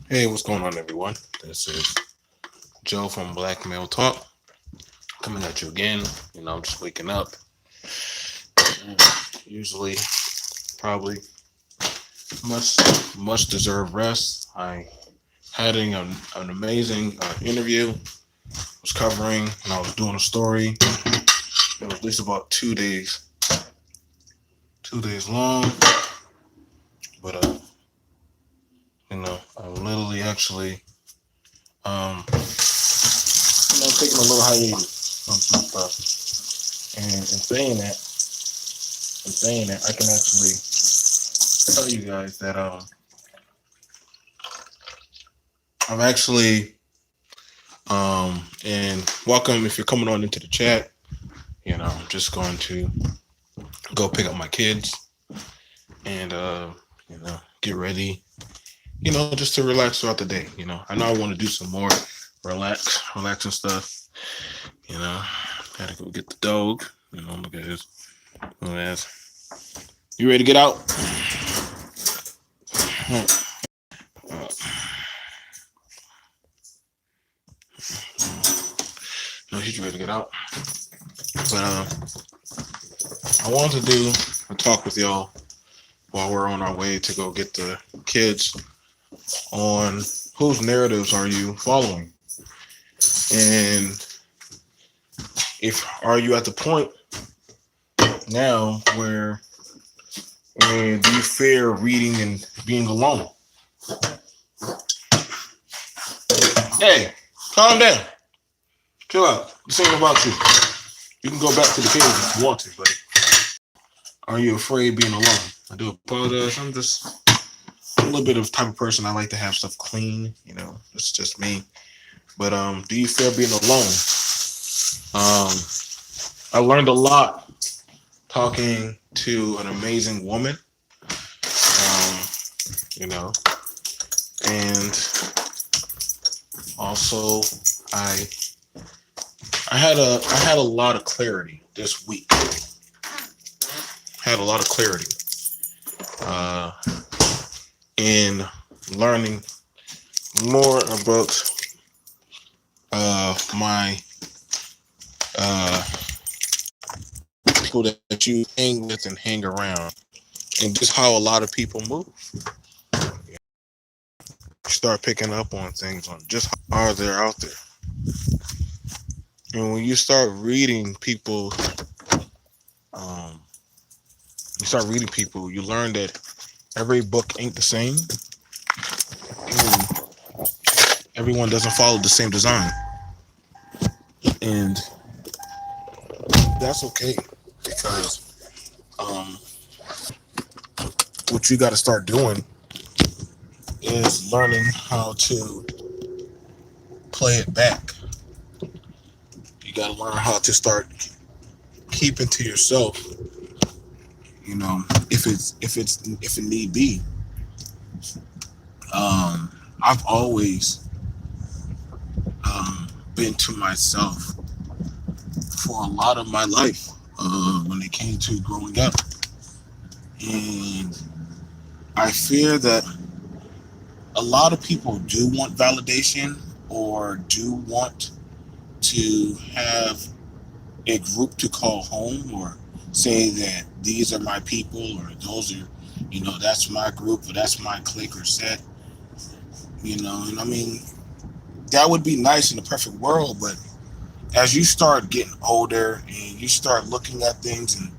Hey, what's going on, everyone? This is Joe from Black Male Talk coming at you again. I'm just waking up. Usually, probably much much deserved rest. I had an amazing interview. Was covering and I was doing a story. It was at least about 2 days long. But I literally actually taking a little hiatus from some stuff. And in saying that, I can actually tell you guys that I'm actually and welcome if you're coming on into the chat. I'm just going to go pick up my kids and get ready. Just to relax throughout the day. I know I want to do some more relaxing stuff. Gotta go get the dog. Look at his little ass. You ready to get out? Uh, no, he's ready to get out. But I wanted to do a talk with y'all while we're on our way to go get the kids on whose narratives are you following, and if are you at the point now where do you fear reading and being alone? Hey, calm down, chill out. This ain't about you. You can go back to the cave if you want to, but are you afraid being alone? I do apologize. I'm just a little bit of type of person. I like to have stuff clean. It's just me. But do you fear being alone? Um, I learned a lot talking to an amazing woman. Um, you know, and also I I had a lot of clarity this week. Had a lot of clarity uh, in learning more about my people that you hang with and hang around, and just how a lot of people move. You start picking up on things on just how are they out there, and when um, you start reading people, you learn that every book ain't the same, and everyone doesn't follow the same design, and that's okay because um, what you got to start doing is learning how to play it back. You got to learn how to start keeping to yourself. If it need be. Um, I've always been to myself for a lot of my life when it came to growing up, and I fear that a lot of people do want validation or do want to have a group to call home or say that these are my people or those are, that's my group or that's my clique or set, and I mean, that would be nice in the perfect world, but as you start getting older and you start looking at things and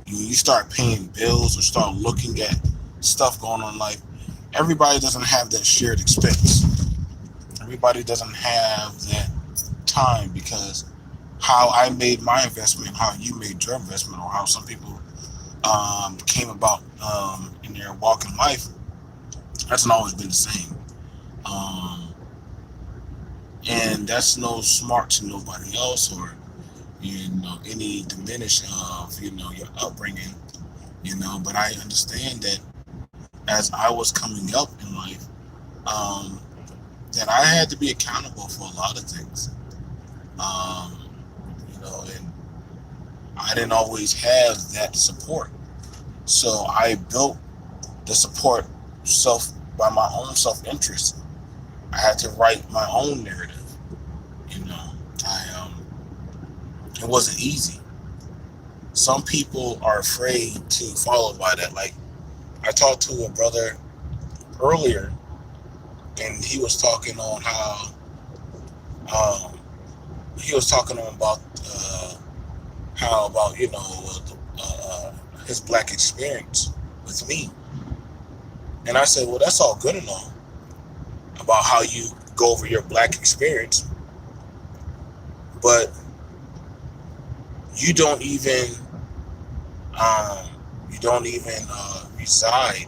you start paying bills or start looking at stuff going on in life, everybody doesn't have that shared expense. Everybody doesn't have that time because how I made my investment, how you made your investment, or how some people came about in their walk in life, hasn't always been the same. Um, and that's no smart to nobody else or any diminish of your upbringing. But I understand that as I was coming up in life, um, that I had to be accountable for a lot of things. Um, and I didn't always have that support. So I built the support self by my own self interest. I had to write my own narrative. You know, it wasn't easy. Some people are afraid to follow by that. Like I talked to a brother earlier, and he was talking on um, he was talking on about how about his black experience with me, and I said, well, that's all good and all about how you go over your black experience, but you don't even um, reside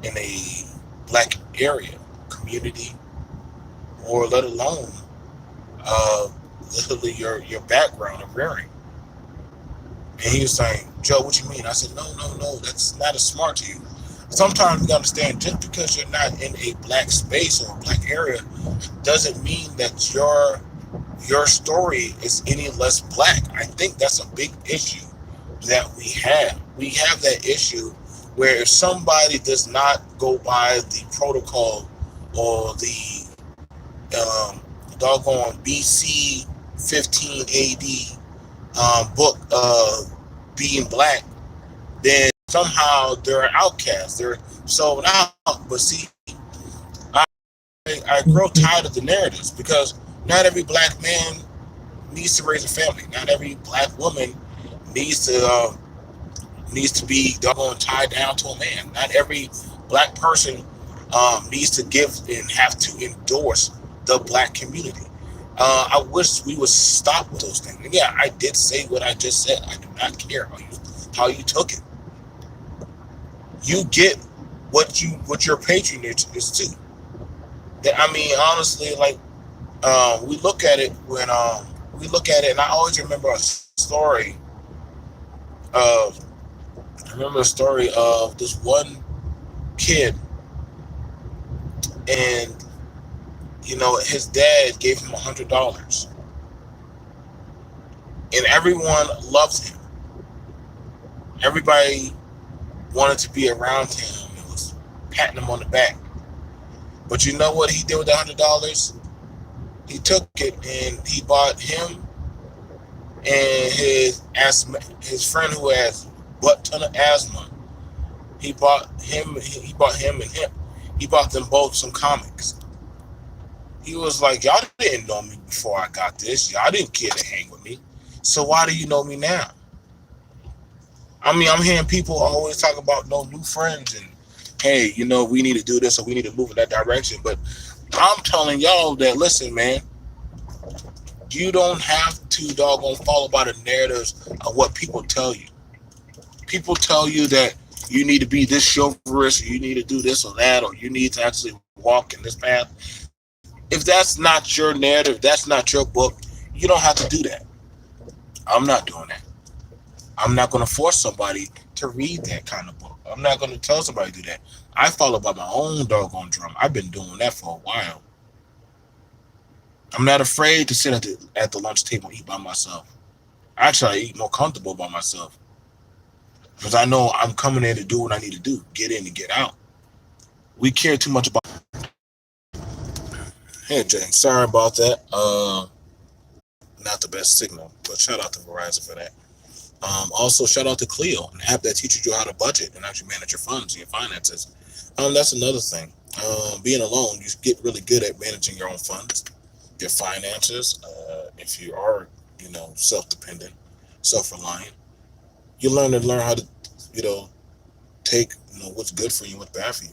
in a black area, community, or let alone uh, literally your background of rearing. And he was saying, Joe, what you mean? I said, no, no, no, that's not as smart to you. Sometimes we understand just because you're not in a black space or a black area doesn't mean that your story is any less black. I think that's a big issue that we have. We have that issue where if somebody does not go by the protocol or the um, doggone BC 15 AD book being black, then somehow they're an outcast. They're sold out. But see, I, I grow tired of the narratives because not every black man needs to raise a family. Not every black woman needs to be doggone tied down to a man. Not every black person needs to give and have to endorse the black community. I wish we would stop with those things. And yeah, I did say what I just said. I do not care how you took it. You get what your patronage is to. I mean, honestly, like we look at it and I always remember a story of this one kid, and his dad gave him $100, and everyone loved him. Everybody wanted to be around him and was patting him on the back. But you know what he did with the $100? He took it and he bought him and his friend who has butt ton of asthma. He bought him. He bought them both some comics. He was like, y'all didn't know me before I got this. Y'all didn't care to hang with me. So why do you know me now? I mean, I'm hearing people always talk about no new friends and hey, we need to do this or we need to move in that direction. But I'm telling y'all that listen, man, you don't have to doggone follow by the narratives of what people tell you. People tell you that you need to be this chivalrous, or you need to do this or that, or you need to actually walk in this path. If that's not your narrative, that's not your book, you don't have to do that. I'm not doing that. I'm not going to force somebody to read that kind of book. I'm not going to tell somebody to do that. I follow by my own doggone drum. I've been doing that for a while. I'm not afraid to sit at the lunch table and eat by myself. Actually, I eat more comfortable by myself because I know I'm coming in to do what I need to do, get in and get out. We care too much about. Hey, Jane, sorry about that. Not the best signal, but shout out to Verizon for that. Also, shout out to Clio, an app that teaches you how to budget and actually manage your funds and your finances. That's another thing. Being alone, you get really good at managing your own funds, your finances. If you are, self-dependent, self-reliant, you learn how to, you know, take, what's good for you, and what's bad for you.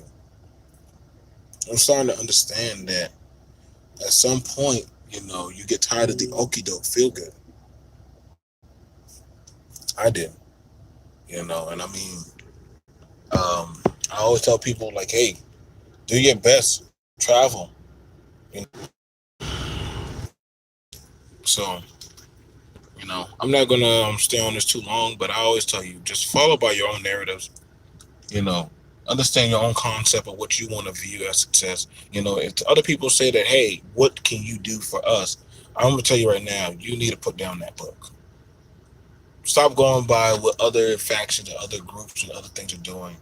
I'm starting to understand that at some point, you get tired of the okie doke feel good. I did, and I mean, I always tell people like, hey, do your best, travel. You know? So, I'm not gonna stay on this too long, but I always tell you, just follow by your own narratives. You know, understand your own concept of what you want to view as success. If other people say that, hey, what can you do for us? I'm gonna tell you right now, you need to put down that book. Stop going by what other factions and other groups and other things are doing.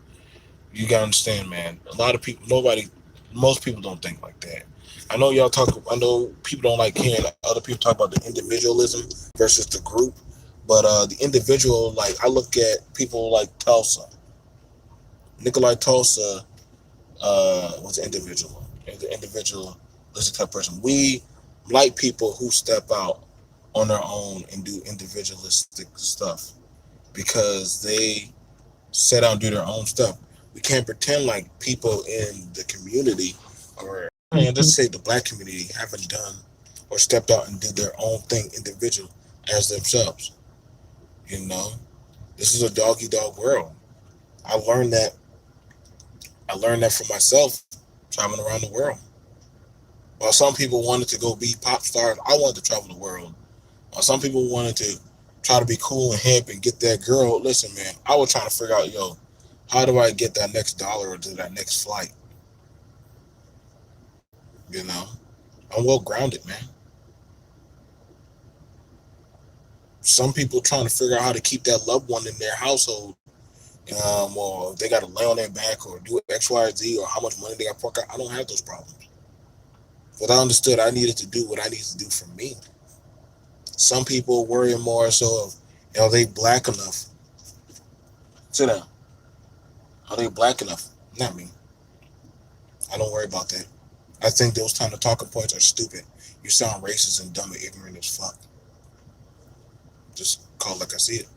You gotta understand, man. A lot of people, nobody. Most people don't think like that. I know y'all talk. I know people don't like hearing other people talk about the individualism versus the group, but the individual, like I look at people like Tulsa, Nikolai Tulsa, was an individual. And the individual is the type of person. We like people who step out on their own and do individualistic stuff because they set out and do their own stuff. We can't pretend like people in the community or just say the black community haven't done or stepped out and did their own thing individual as themselves. You know, this is a doggy dog world. I learned that. I learned that for myself traveling around the world. While some people wanted to go be pop stars, I wanted to travel the world. While some people wanted to try to be cool and hip and get that girl, listen, man, I was trying to figure out, yo, how do I get that next dollar or to that next flight? You know, I'm well grounded, man. Some people trying to figure out how to keep that loved one in their household, or if they got to lay on their back or do X, Y, or Z, or how much money they got to fork out. I don't have those problems. But I understood I needed to do what I needed to do for me. Some people worry more so of, are they black enough? Sit down. Are they black enough? Not me. I don't worry about that. I think those kind of talking points are stupid. You sound racist and dumb and ignorant as fuck. Just call it like I see it.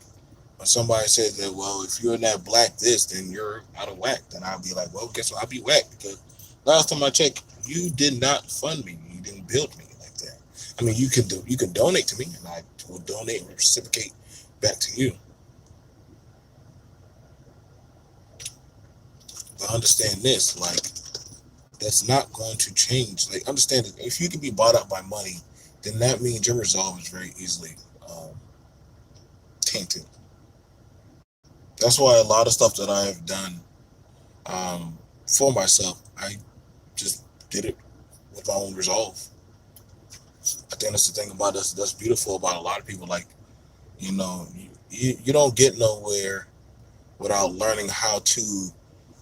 When somebody says that, well, if you're not black this, then you're out of whack, then I'll be like, well, guess what? I'll be whack because last time I checked, you did not fund me. You didn't build me like that. I mean, you can donate to me, and I will donate and reciprocate back to you. But understand this, like, that's not going to change. Like, understand that if you can be bought up by money, then that means your resolve is very easily tainted. That's why a lot of stuff that I have done for myself, I just did it with my own resolve. I think that's the thing about us that's beautiful about a lot of people. Like, you don't get nowhere without learning how to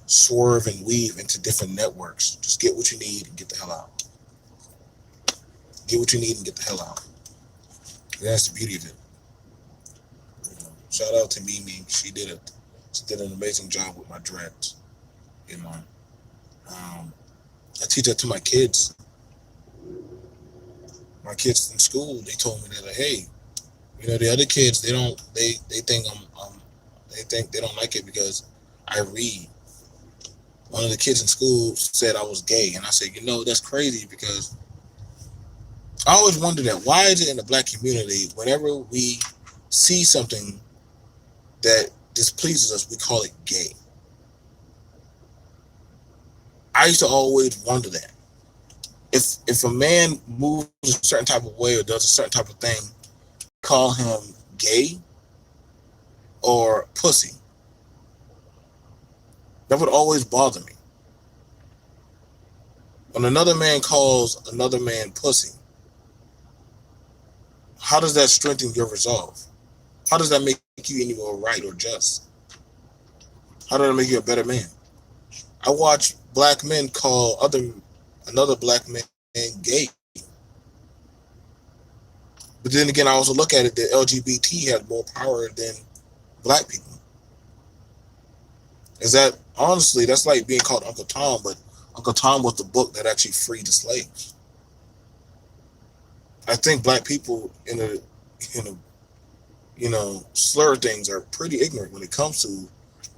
swerve and weave into different networks. Just get what you need and get the hell out. Get what you need and get the hell out. And that's the beauty of it. Shout out to Mimi. She did it. She did an amazing job with my dreads. You know, I teach that to my kids. My kids in school, they told me that, like, hey, the other kids, they think they think they don't like it because I read. One of the kids in school said I was gay, and I said, that's crazy because I always wondered that why is it in the black community whenever we see something that displeases us, we call it gay. I used to always wonder that. If a man moves a certain type of way or does a certain type of thing, call him gay or pussy. That would always bother me. When another man calls another man pussy, how does that strengthen your resolve? How does that make you any more right or just? How does that make you a better man? I watch black men call another black man gay. But then again, I also look at it that LGBT has more power than black people. Is that, honestly, that's like being called Uncle Tom, but Uncle Tom was the book that actually freed the slaves. I think black people in a slur things are pretty ignorant when it comes to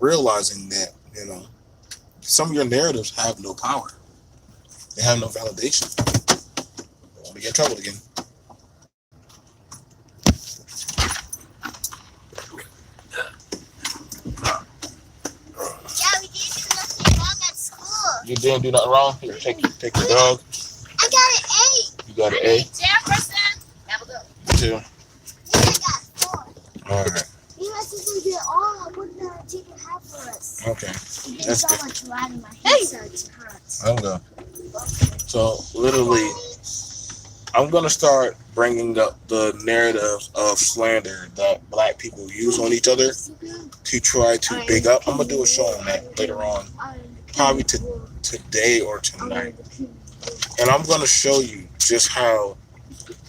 realizing that, some of your narratives have no power. They have no validation. I want to get in trouble again. Yeah, we didn't do nothing wrong at school. You didn't do nothing wrong? Here, take your dog. I got an A. You got an A? Jefferson. Have a go. Two. Yeah, I got 4. All right. You guys didn't get all. What the chicken have for us? Okay. There's That's so good. much rat in my head, so it hurts. I'm good. So, literally, I'm going to start bringing up the narratives of slander that black people use on each other to try to big up. I'm going to do a show on that later on. probably today or tonight. And I'm going to show you just how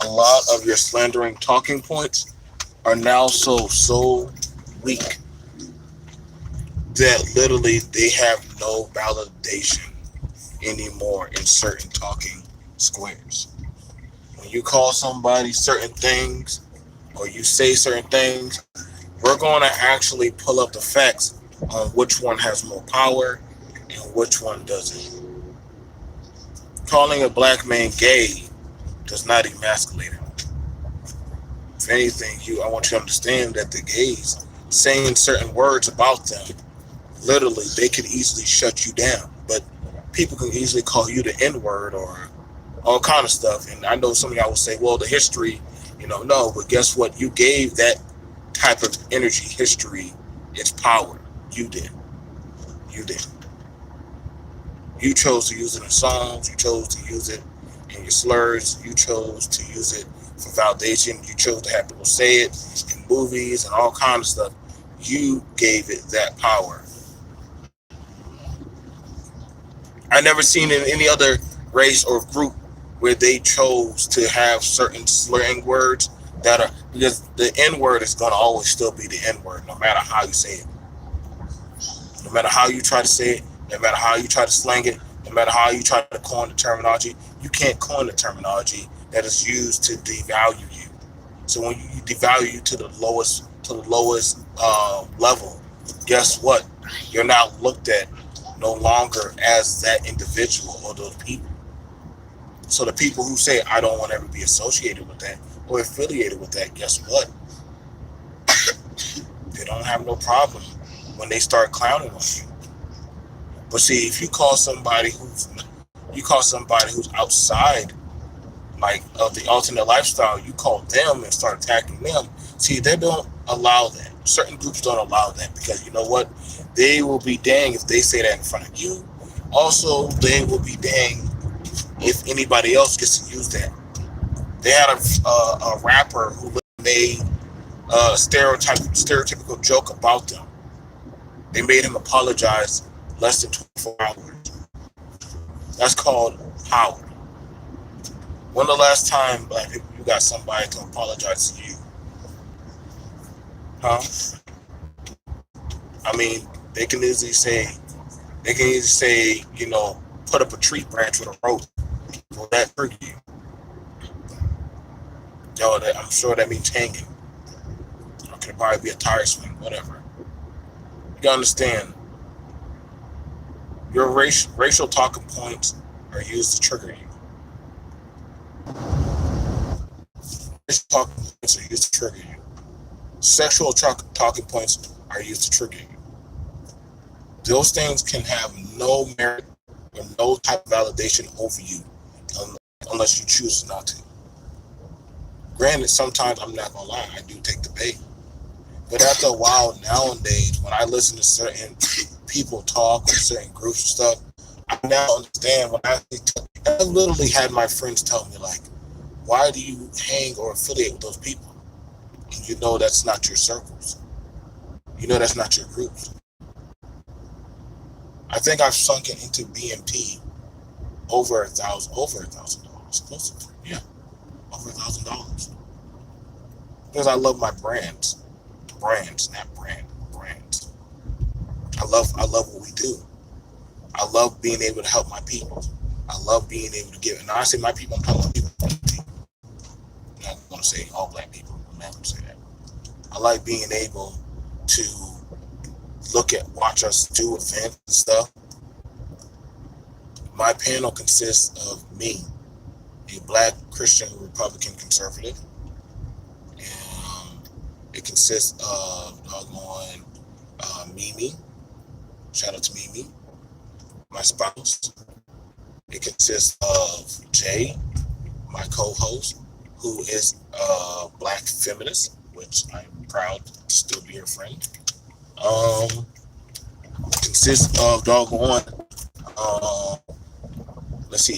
a lot of your slandering talking points are now so weak that literally they have no validation anymore in certain talking squares. When you call somebody certain things or you say certain things, we're going to actually pull up the facts on which one has more power and which one doesn't. Calling a black man gay does not emasculate him. If anything, I want you to understand that the gays saying certain words about them, literally, they could easily shut you down. But people can easily call you the N-word or all kind of stuff. And I know some of y'all will say, well, the history, no. But guess what? You gave that type of energy history its power. You did. You chose to use it in songs. You chose to use it in your slurs. You chose to use it for validation. You chose to have people say it in movies and all kinds of stuff. You gave it that power. I never seen in any other race or group where they chose to have certain slang words that are, because the N word is going to always still be the N word, no matter how you say it. No matter how you try to say it, no matter how you try to slang it, no matter how you try to coin the terminology, you can't coin the terminology that is used to devalue you. So when you devalue you to the lowest level, guess what? You're not looked at no longer as that individual or those people. So the people who say, I don't want to ever be associated with that or affiliated with that, guess what? They don't have no problem when they start clowning on you. But see, if you call somebody who's outside like of the alternate lifestyle, you call them and start attacking them. See, they don't allow that. Certain groups don't allow that because you know what? They will be dang if they say that in front of you. Also, they will be dang if anybody else gets to use that. They had a rapper who made a stereotypical joke about them. They made him apologize less than 24 hours. That's called power. When the last time, black people, you got somebody to apologize to you? Huh? I mean, they can easily say, put up a tree branch with a rope. Will that trigger you? I'm sure that means hanging. Or could probably be a tire swing, whatever. You gotta understand, your racial talking points are used to trigger you. Racial talking points are used to trigger you. Sexual talking points are used to trigger you. Those things can have no merit or no type of validation over you unless you choose not to. Granted, sometimes I'm not gonna lie, I do take the bait. But after a while, nowadays, when I listen to certain people talk or certain groups and stuff, I now understand when I literally had my friends tell me, like, why do you hang or affiliate with those people? And you know that's not your circles. You know that's not your groups. I think I've sunken into BMP over $1,000. Close to, yeah, over $1,000. Because I love my brands, not brands. I love what we do. I love being able to help my people. I love being able to give. And I say my people, I'm talking about people. I'm not going to say all black people. I'm not going to say that. I like being able to watch us do events and stuff. My panel consists of me, a black Christian Republican conservative. And it consists of Mimi. Shout out to Mimi, my spouse. It consists of Jay, my co-host, who is a black feminist, which I'm proud to still be her friend. Consists of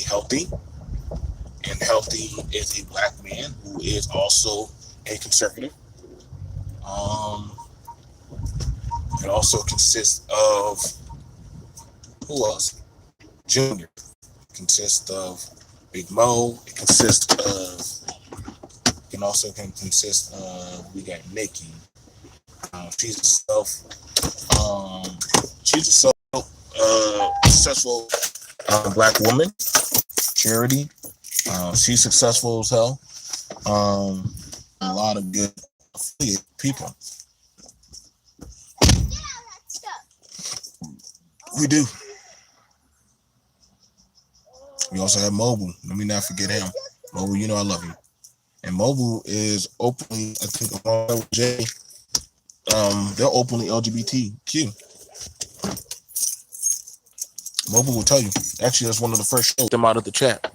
Healthy. And Healthy is a black man who is also a conservative. It also consists of Who else? Junior. Consists of Big Mo. It consists of. Can also consist of. We got Nikki. She's a successful black woman. Charity. She's successful as hell. A lot of good affiliate people. We do. We also have Mobile. Let me not forget him. Mobile, you know I love you. And Mobile is openly, I think, along with Jay, they're openly LGBTQ. Mobile will tell you. Actually, that's one of the first shows them out of the chat.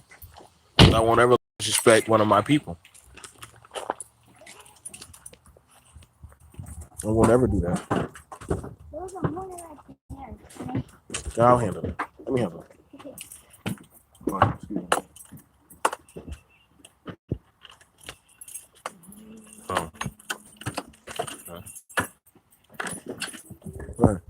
I won't ever disrespect one of my people. I won't ever do that. I'll handle it. Let me handle it. Excuse me. Oh. Go ahead.